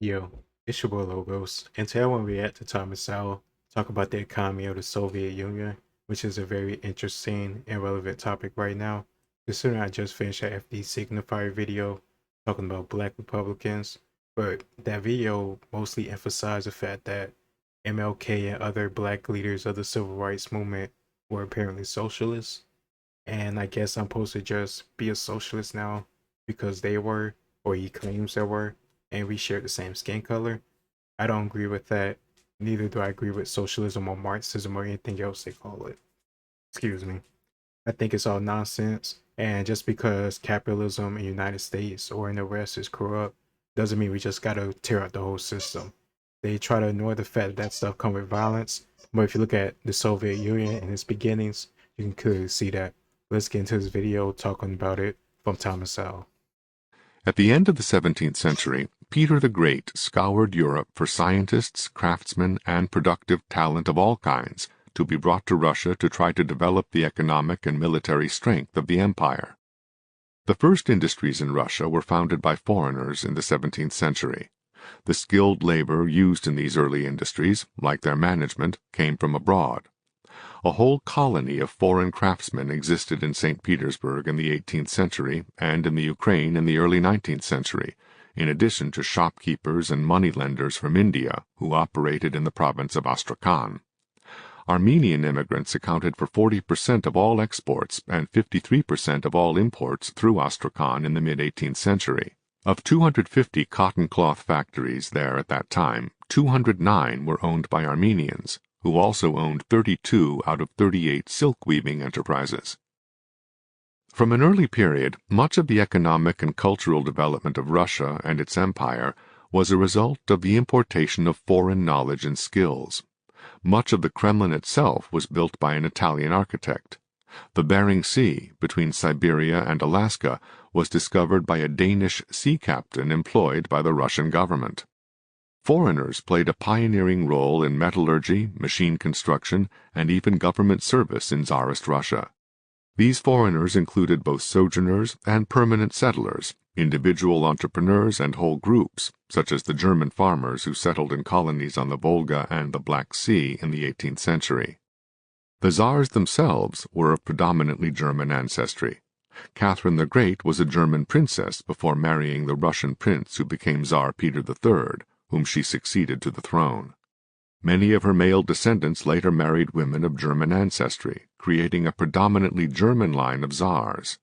Yo, it's your boy Logos, and today I want to react to Thomas Sowell talk about the economy of the Soviet Union, which is a very interesting and relevant topic right now, considering I just finished an FD Signifier video talking about Black Republicans, but that video mostly emphasized the fact that MLK and other Black leaders of the Civil Rights Movement were apparently socialists, and I guess I'm supposed to just be a socialist now because they were, or he claims they were, and we share the same skin color. I don't agree with that. Neither do I agree with socialism or Marxism or anything else they call it. Excuse me. I think it's all nonsense. And just because capitalism in the United States or in the West is corrupt doesn't mean we just gotta tear out the whole system. They try to ignore the fact that stuff come with violence. But if you look at the Soviet Union and its beginnings, you can clearly see that. Let's get into this video talking about it from Thomas Sowell. At the end of the 17th century, Peter the Great scoured Europe for scientists, craftsmen, and productive talent of all kinds to be brought to Russia to try to develop the economic and military strength of the empire. The first industries in Russia were founded by foreigners in the 17th century. The skilled labor used in these early industries, like their management, came from abroad. A whole colony of foreign craftsmen existed in St. Petersburg in the 18th century and in the Ukraine in the early 19th century, in addition to shopkeepers and moneylenders from India who operated in the province of Astrakhan. Armenian immigrants accounted for 40% of all exports and 53% of all imports through Astrakhan in the mid-18th century. Of 250 cotton cloth factories there at that time, 209 were owned by Armenians, who also owned 32 out of 38 silk weaving enterprises. From an early period, much of the economic and cultural development of Russia and its empire was a result of the importation of foreign knowledge and skills. Much of the Kremlin itself was built by an Italian architect. The Bering Sea, between Siberia and Alaska, was discovered by a Danish sea captain employed by the Russian government. Foreigners played a pioneering role in metallurgy, machine construction, and even government service in Tsarist Russia. These foreigners included both sojourners and permanent settlers, individual entrepreneurs and whole groups, such as the German farmers who settled in colonies on the Volga and the Black Sea in the 18th century. The Tsars themselves were of predominantly German ancestry. Catherine the Great was a German princess before marrying the Russian prince who became Tsar Peter III, whom she succeeded to the throne. Many of her male descendants later married women of German ancestry, creating a predominantly German line of Tsars.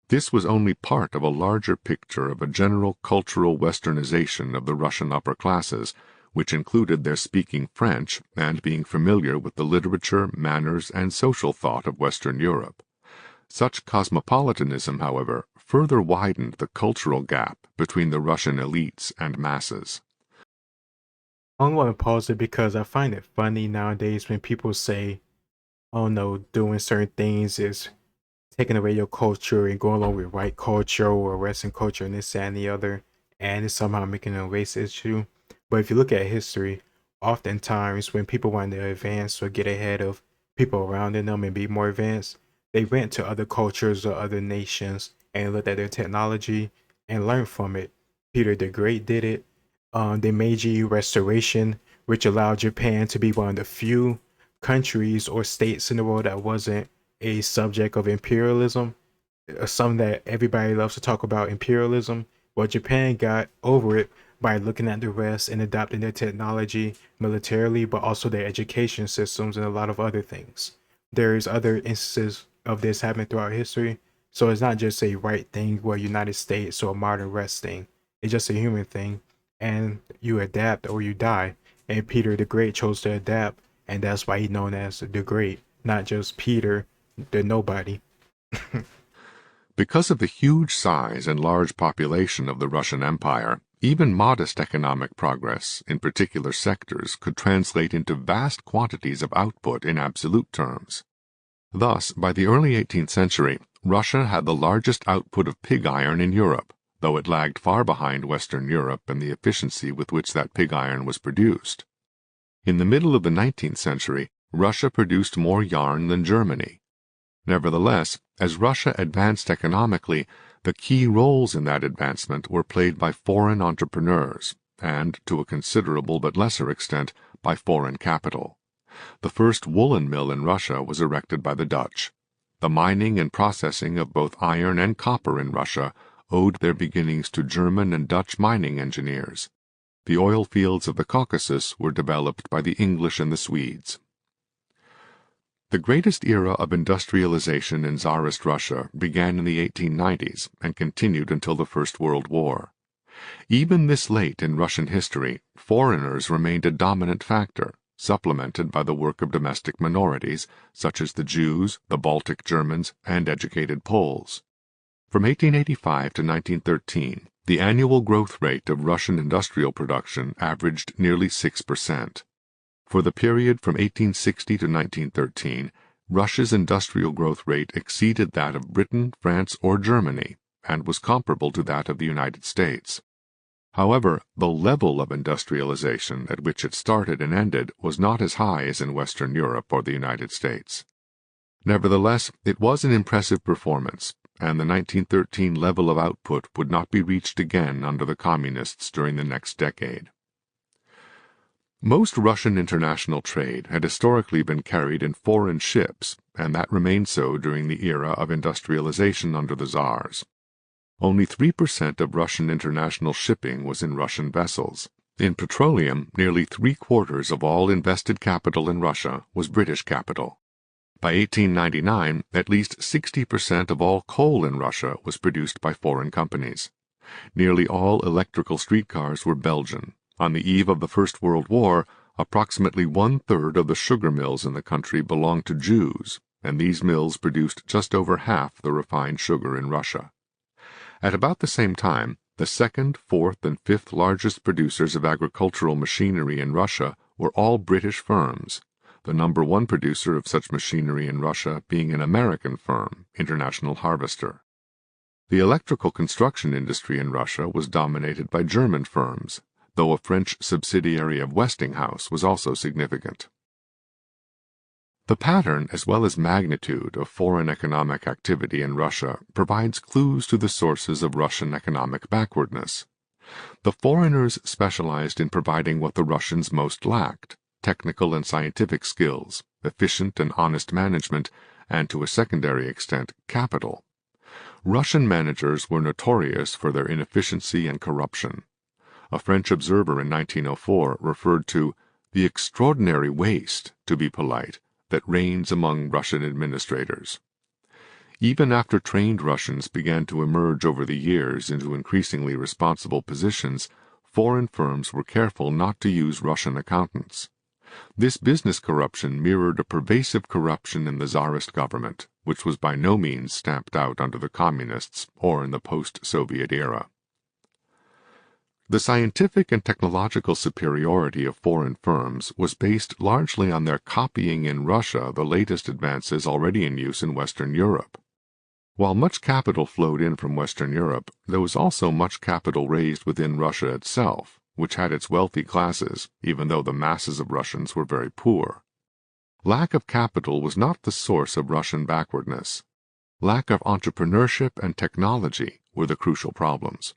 This was only part of a larger picture of a general cultural westernization of the Russian upper classes, which included their speaking French and being familiar with the literature, manners, and social thought of Western Europe. Such cosmopolitanism, however, further widened the cultural gap between the Russian elites and masses. I only want to pause it because I find it funny nowadays when people say, oh no, doing certain things is taking away your culture and going along with white culture or Western culture and this, that, and the other, and it's somehow making a race issue. But if you look at history, oftentimes when people want to advance or get ahead of people around them and be more advanced, they went to other cultures or other nations and looked at their technology and learned from it. Peter the Great did it. The Meiji Restoration, which allowed Japan to be one of the few countries or states in the world that wasn't a subject of imperialism. Something that everybody loves to talk about, imperialism. Well, Japan got over it by looking at the West and adopting their technology militarily, but also their education systems and a lot of other things. There's other instances of this happening throughout history. So it's not just a right thing or United States or a modern West thing. It's just a human thing. And you adapt or you die. And Peter the Great chose to adapt, and that's why he's known as the Great, not just Peter the Nobody. Because of the huge size and large population of the Russian Empire, even modest economic progress in particular sectors could translate into vast quantities of output in absolute terms. Thus, by the early 18th century, Russia had the largest output of pig iron in Europe, though it lagged far behind Western Europe in the efficiency with which that pig iron was produced. In the middle of the 19th century, Russia produced more yarn than Germany. Nevertheless, as Russia advanced economically, the key roles in that advancement were played by foreign entrepreneurs, and, to a considerable but lesser extent, by foreign capital. The first woolen mill in Russia was erected by the Dutch. The mining and processing of both iron and copper in Russia owed their beginnings to German and Dutch mining engineers. The oil fields of the Caucasus were developed by the English and the Swedes. The greatest era of industrialization in Tsarist Russia began in the 1890s and continued until the First World War. Even this late in Russian history, foreigners remained a dominant factor, supplemented by the work of domestic minorities, such as the Jews, the Baltic Germans, and educated Poles. From 1885 to 1913, the annual growth rate of Russian industrial production averaged nearly 6%. For the period from 1860 to 1913, Russia's industrial growth rate exceeded that of Britain, France, or Germany, and was comparable to that of the United States. However, the level of industrialization at which it started and ended was not as high as in Western Europe or the United States. Nevertheless, it was an impressive performance, and the 1913 level of output would not be reached again under the Communists during the next decade. Most Russian international trade had historically been carried in foreign ships, and that remained so during the era of industrialization under the Tsars. Only 3% of Russian international shipping was in Russian vessels. In petroleum, nearly 3/4 of all invested capital in Russia was British capital. By 1899, at least 60% of all coal in Russia was produced by foreign companies. Nearly all electrical streetcars were Belgian. On the eve of the First World War, approximately 1/3 of the sugar mills in the country belonged to Jews, and these mills produced just over half the refined sugar in Russia. At about the same time, the second, fourth, and fifth largest producers of agricultural machinery in Russia were all British firms, the number one producer of such machinery in Russia being an American firm, International Harvester. The electrical construction industry in Russia was dominated by German firms, though a French subsidiary of Westinghouse was also significant. The pattern as well as magnitude of foreign economic activity in Russia provides clues to the sources of Russian economic backwardness. The foreigners specialized in providing what the Russians most lacked: technical and scientific skills, efficient and honest management, and to a secondary extent, capital. Russian managers were notorious for their inefficiency and corruption. A French observer in 1904 referred to the extraordinary waste, to be polite, that reigns among Russian administrators. Even after trained Russians began to emerge over the years into increasingly responsible positions, foreign firms were careful not to use Russian accountants. This business corruption mirrored a pervasive corruption in the Tsarist government, which was by no means stamped out under the Communists or in the post-Soviet era. The scientific and technological superiority of foreign firms was based largely on their copying in Russia the latest advances already in use in Western Europe. While much capital flowed in from Western Europe, there was also much capital raised within Russia itself, which had its wealthy classes, even though the masses of Russians were very poor. Lack of capital was not the source of Russian backwardness. Lack of entrepreneurship and technology were the crucial problems.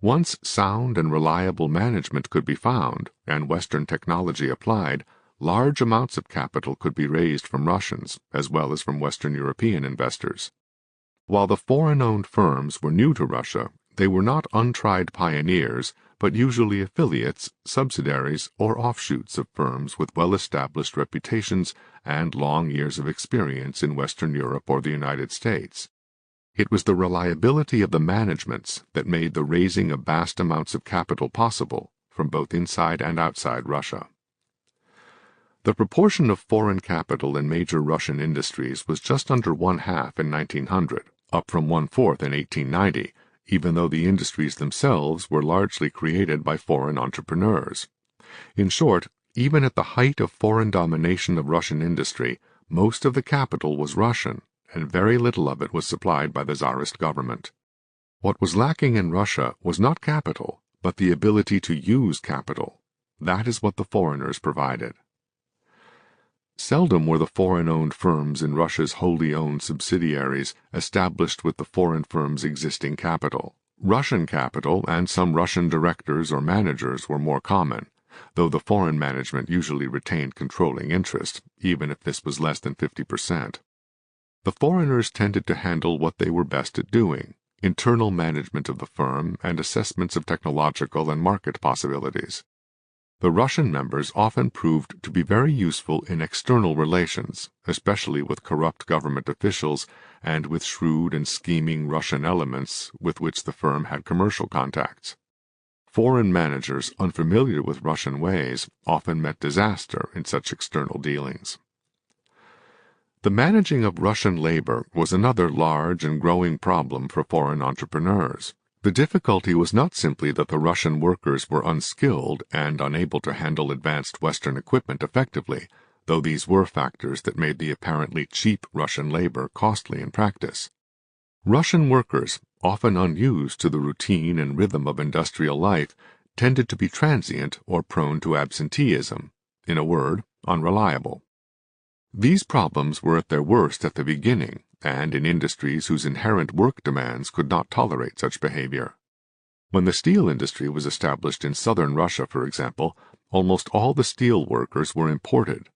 Once sound and reliable management could be found, and Western technology applied, large amounts of capital could be raised from Russians, as well as from Western European investors. While the foreign-owned firms were new to Russia, they were not untried pioneers, but usually affiliates, subsidiaries, or offshoots of firms with well-established reputations and long years of experience in Western Europe or the United States. It was the reliability of the managements that made the raising of vast amounts of capital possible from both inside and outside Russia. The proportion of foreign capital in major Russian industries was just under 1/2 in 1900, up from 1/4 in 1890, even though the industries themselves were largely created by foreign entrepreneurs. In short, even at the height of foreign domination of Russian industry, most of the capital was Russian, and very little of it was supplied by the Tsarist government. What was lacking in Russia was not capital, but the ability to use capital. That is what the foreigners provided. Seldom were the foreign-owned firms in Russia's wholly owned subsidiaries established with the foreign firm's existing capital. Russian capital and some Russian directors or managers were more common, though the foreign management usually retained controlling interest, even if this was less than 50%. The foreigners tended to handle what they were best at doing: internal management of the firm and assessments of technological and market possibilities. The Russian members often proved to be very useful in external relations, especially with corrupt government officials and with shrewd and scheming Russian elements with which the firm had commercial contacts. Foreign managers unfamiliar with Russian ways often met disaster in such external dealings. The managing of Russian labor was another large and growing problem for foreign entrepreneurs. The difficulty was not simply that the Russian workers were unskilled and unable to handle advanced Western equipment effectively, though these were factors that made the apparently cheap Russian labor costly in practice. Russian workers, often unused to the routine and rhythm of industrial life, tended to be transient or prone to absenteeism, in a word, unreliable. These problems were at their worst at the beginning, and in industries whose inherent work demands could not tolerate such behavior. When the steel industry was established in southern Russia, for example, almost all the steel workers were imported.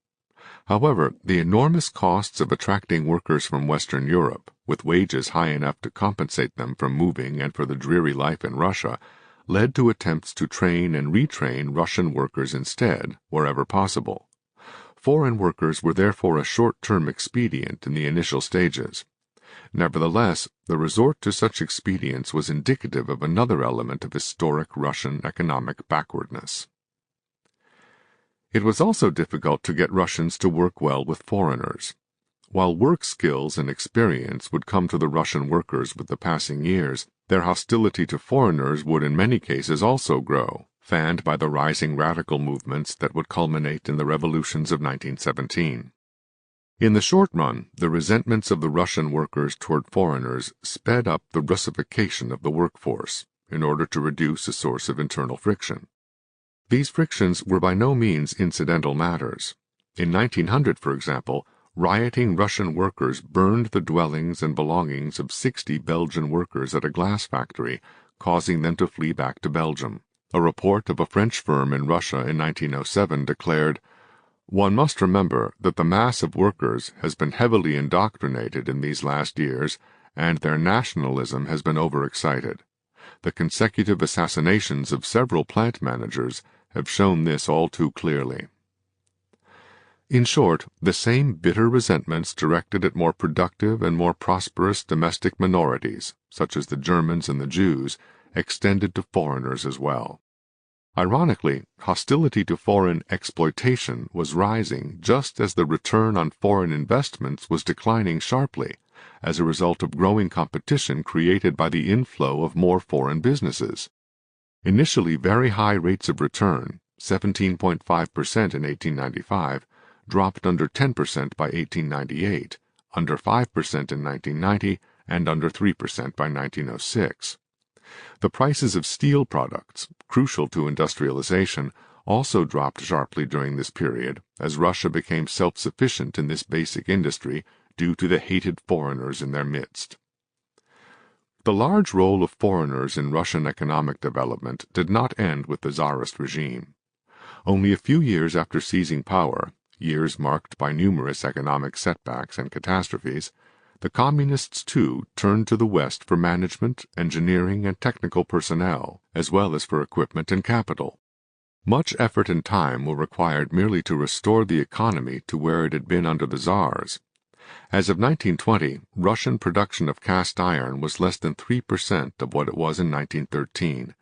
However, the enormous costs of attracting workers from Western Europe, with wages high enough to compensate them for moving and for the dreary life in Russia, led to attempts to train and retrain Russian workers instead, wherever possible. Foreign workers were therefore a short-term expedient in the initial stages. Nevertheless, the resort to such expedients was indicative of another element of historic Russian economic backwardness. It was also difficult to get Russians to work well with foreigners. While work skills and experience would come to the Russian workers with the passing years, their hostility to foreigners would in many cases also grow, fanned by the rising radical movements that would culminate in the revolutions of 1917. In the short run, the resentments of the Russian workers toward foreigners sped up the Russification of the workforce in order to reduce a source of internal friction. These frictions were by no means incidental matters. In 1900, for example, rioting Russian workers burned the dwellings and belongings of 60 Belgian workers at a glass factory, causing them to flee back to Belgium. A report of a French firm in Russia in 1907 declared, "One must remember that the mass of workers has been heavily indoctrinated in these last years, and their nationalism has been overexcited. The consecutive assassinations of several plant managers have shown this all too clearly." In short, the same bitter resentments directed at more productive and more prosperous domestic minorities, such as the Germans and the Jews, extended to foreigners as well. Ironically, hostility to foreign exploitation was rising just as the return on foreign investments was declining sharply as a result of growing competition created by the inflow of more foreign businesses. Initially very high rates of return, 17.5% in 1895, dropped under 10% by 1898, under 5% in 1990, and under 3% by 1906. The prices of steel products, crucial to industrialization, also dropped sharply during this period as Russia became self-sufficient in this basic industry due to the hated foreigners in their midst. The large role of foreigners in Russian economic development did not end with the Tsarist regime. Only a few years after seizing power, years marked by numerous economic setbacks and catastrophes, the Communists too turned to the West for management, engineering, and technical personnel, as well as for equipment and capital. Much effort and time were required merely to restore the economy to where it had been under the Tsars. As of 1920, Russian production of cast iron was less than 3% of what it was in 1913,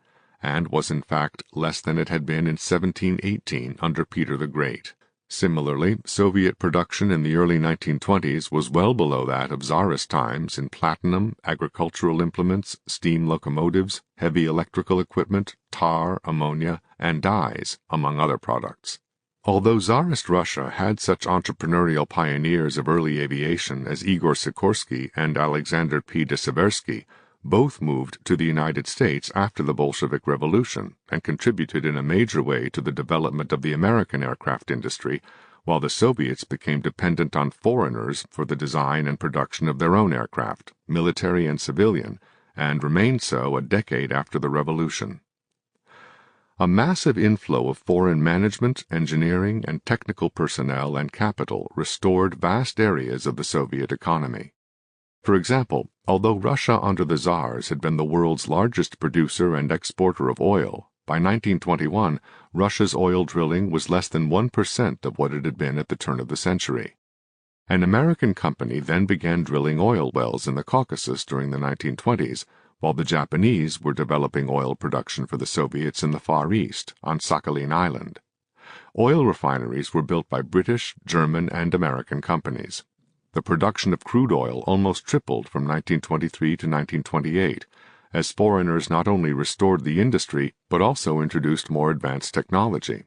and was in fact less than it had been in 1718 under Peter the Great. Similarly, Soviet production in the early 1920s was well below that of Tsarist times in platinum, agricultural implements, steam locomotives, heavy electrical equipment, tar, ammonia, and dyes, among other products. Although Tsarist Russia had such entrepreneurial pioneers of early aviation as Igor Sikorsky and Alexander P. de Seversky, both moved to the United States after the Bolshevik Revolution and contributed in a major way to the development of the American aircraft industry, while the Soviets became dependent on foreigners for the design and production of their own aircraft, military and civilian, and remained so a decade after the revolution. A massive inflow of foreign management, engineering, and technical personnel and capital restored vast areas of the Soviet economy. For example, although Russia under the Tsars had been the world's largest producer and exporter of oil, by 1921 Russia's oil drilling was less than 1% of what it had been at the turn of the century. An American company then began drilling oil wells in the Caucasus during the 1920s, while the Japanese were developing oil production for the Soviets in the Far East, on Sakhalin Island. Oil refineries were built by British, German, and American companies. The production of crude oil almost tripled from 1923 to 1928, as foreigners not only restored the industry, but also introduced more advanced technology.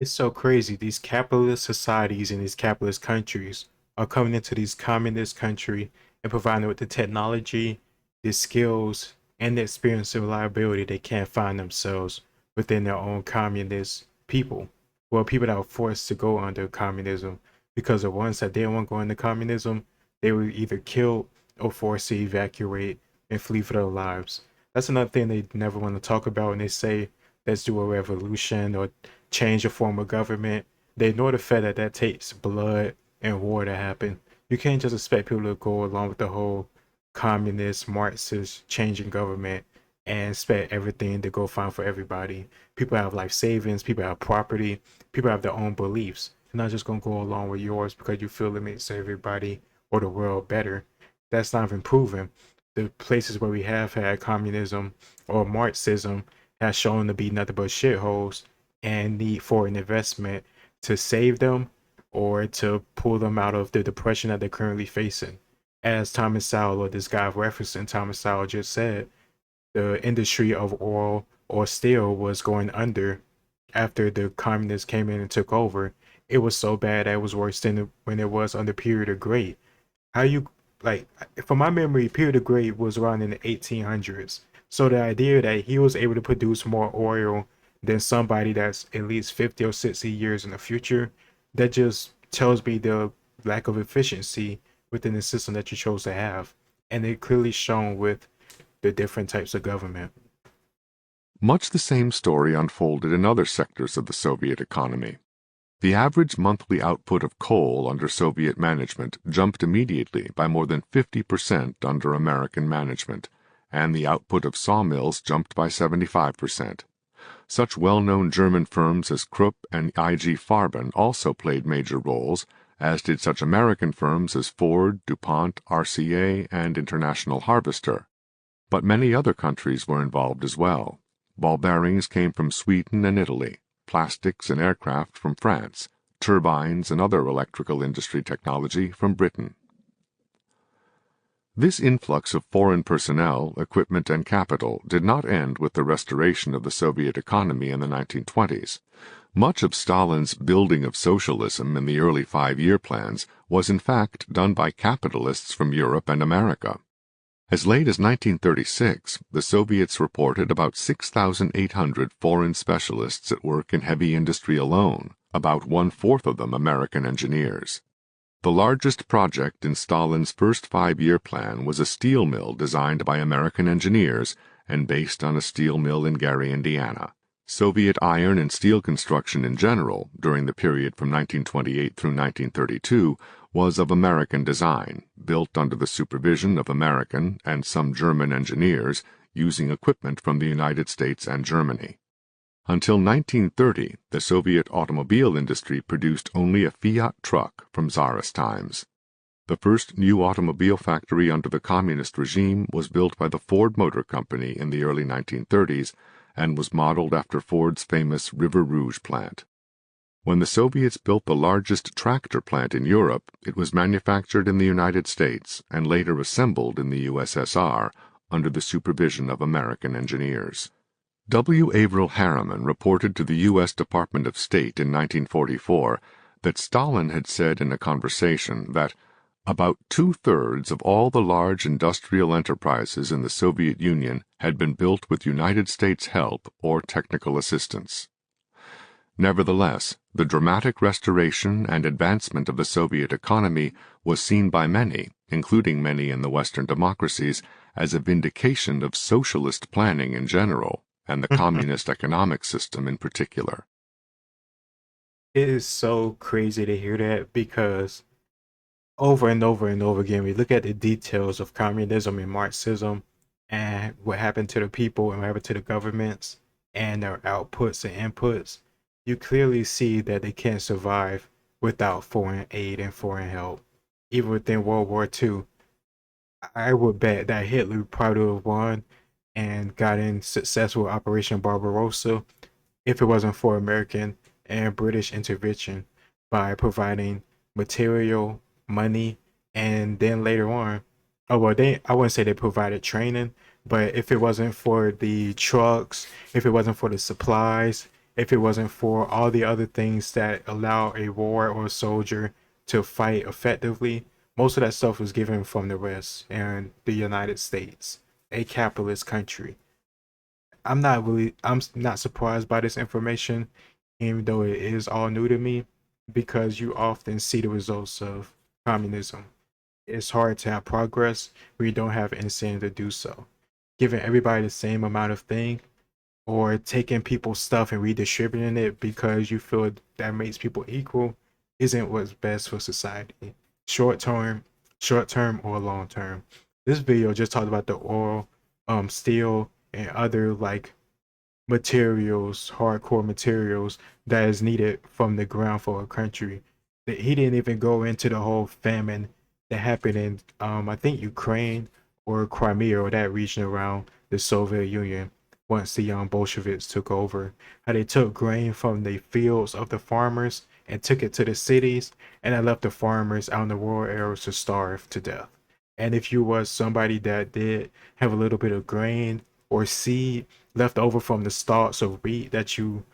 It's so crazy. These capitalist societies in these capitalist countries are coming into these communist country and providing with the technology, the skills, and the experience and reliability they can't find themselves within their own communist people. Well, people that were forced to go under communism, because the ones that didn't want to go into communism, they were either killed or forced to evacuate and flee for their lives. That's another thing they never want to talk about when they say, let's do a revolution or change a form of government. They ignore the fact that that takes blood and war to happen. You can't just expect people to go along with the whole communist, Marxist changing government and expect everything to go fine for everybody. People have life savings, people have property, people have their own beliefs. They're not just gonna go along with yours because you feel it makes everybody or the world better. That's not even proven. The places where we have had communism or Marxism has shown to be nothing but shitholes and need foreign investment to save them or to pull them out of the depression that they're currently facing. As Thomas Sowell, or this guy referencing Thomas Sowell, just said, the industry of oil or steel was going under after the communists came in and took over. It was so bad that it was worse than when it was under period of great. How you, like, from my memory, period of great was around in the 1800s. So the idea that he was able to produce more oil than somebody that's at least 50 or 60 years in the future, that just tells me the lack of efficiency within the system that you chose to have. And it clearly shown with the different types of government. Much the same story unfolded in other sectors of the Soviet economy. The average monthly output of coal under Soviet management jumped immediately by more than 50% under American management, and the output of sawmills jumped by 75%. Such well-known German firms as Krupp and IG Farben also played major roles, as did such American firms as Ford, DuPont, RCA, and International Harvester. But many other countries were involved as well. Ball bearings came from Sweden and Italy, plastics and aircraft from France, turbines and other electrical industry technology from Britain. This influx of foreign personnel, equipment, and capital did not end with the restoration of the Soviet economy in the 1920s. Much of Stalin's building of socialism in the early five-year plans was in fact done by capitalists from Europe and America. As late as 1936, the Soviets reported about 6,800 foreign specialists at work in heavy industry alone, about one-fourth of them American engineers. The largest project in Stalin's first five-year plan was a steel mill designed by American engineers and based on a steel mill in Gary, Indiana. Soviet iron and steel construction in general, during the period from 1928 through 1932, was of American design, built under the supervision of American and some German engineers, using equipment from the United States and Germany. Until 1930, the Soviet automobile industry produced only a Fiat truck from Tsarist times. The first new automobile factory under the communist regime was built by the Ford Motor Company in the early 1930s and was modeled after Ford's famous River Rouge plant. When the Soviets built the largest tractor plant in Europe, it was manufactured in the United States and later assembled in the USSR under the supervision of American engineers. W. Averell Harriman reported to the U.S. Department of State in 1944 that Stalin had said in a conversation that about two-thirds of all the large industrial enterprises in the Soviet Union had been built with United States help or technical assistance. Nevertheless, the dramatic restoration and advancement of the Soviet economy was seen by many, including many in the Western democracies, as a vindication of socialist planning in general and the communist economic system in particular. It is so crazy to hear that because over and over and over again, we look at the details of communism and Marxism and what happened to the people and what happened to the governments and their outputs and inputs. You clearly see that they can't survive without foreign aid and foreign help. Even within World War II, I would bet that Hitler probably would have won and got in successful Operation Barbarossa if it wasn't for American and British intervention by providing material, money, and then later on, oh well, I wouldn't say they provided training, but if it wasn't for the trucks, if it wasn't for the supplies, if it wasn't for all the other things that allow a war or a soldier to fight effectively, most of that stuff was given from the West and the United States, a capitalist country. I'm not surprised by this information, even though it is all new to me, because you often see the results of communism. It's hard to have progress where you don't have incentive to do so. Giving everybody the same amount of thing or taking people's stuff and redistributing it because you feel that makes people equal isn't what's best for society. Short term, short term or long term. This video just talked about the oil, steel, and other like materials, hardcore materials that is needed from the ground for a country. That he didn't even go into the whole famine that happened in I think Ukraine or Crimea or that region around the Soviet Union once the Bolsheviks took over. How they took grain from the fields of the farmers and took it to the cities, and that left the farmers out in the rural areas to starve to death. And if you was somebody that did have a little bit of grain or seed left over from the stalks of wheat that you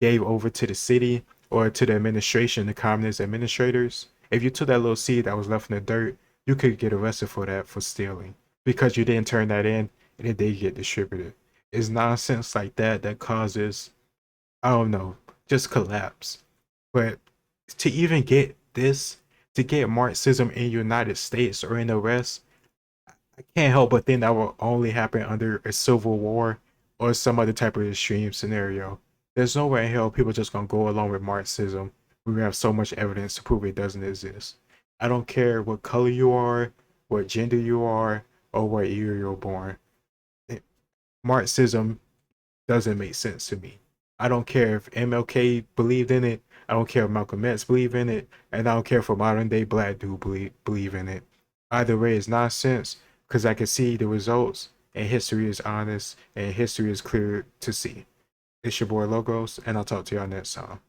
gave over to the city or to the administration, the communist administrators, if you took that little seed that was left in the dirt, you could get arrested for that for stealing because you didn't turn that in and it did get distributed. It's nonsense like that that causes, I don't know, just collapse. But to even get this, to get Marxism in the United States or in the West, I can't help but think that will only happen under a civil war or some other type of extreme scenario. There's no way in hell people just gonna go along with Marxism. We have so much evidence to prove it doesn't exist. I don't care what color you are, what gender you are, or what year you're born. Marxism doesn't make sense to me. I don't care if MLK believed in it. I don't care if Malcolm X believed in it, and I don't care if a modern day black dude believe in it. Either way, it's nonsense because I can see the results, and history is honest, and history is clear to see. It's your boy Logos, and I'll talk to y'all next time.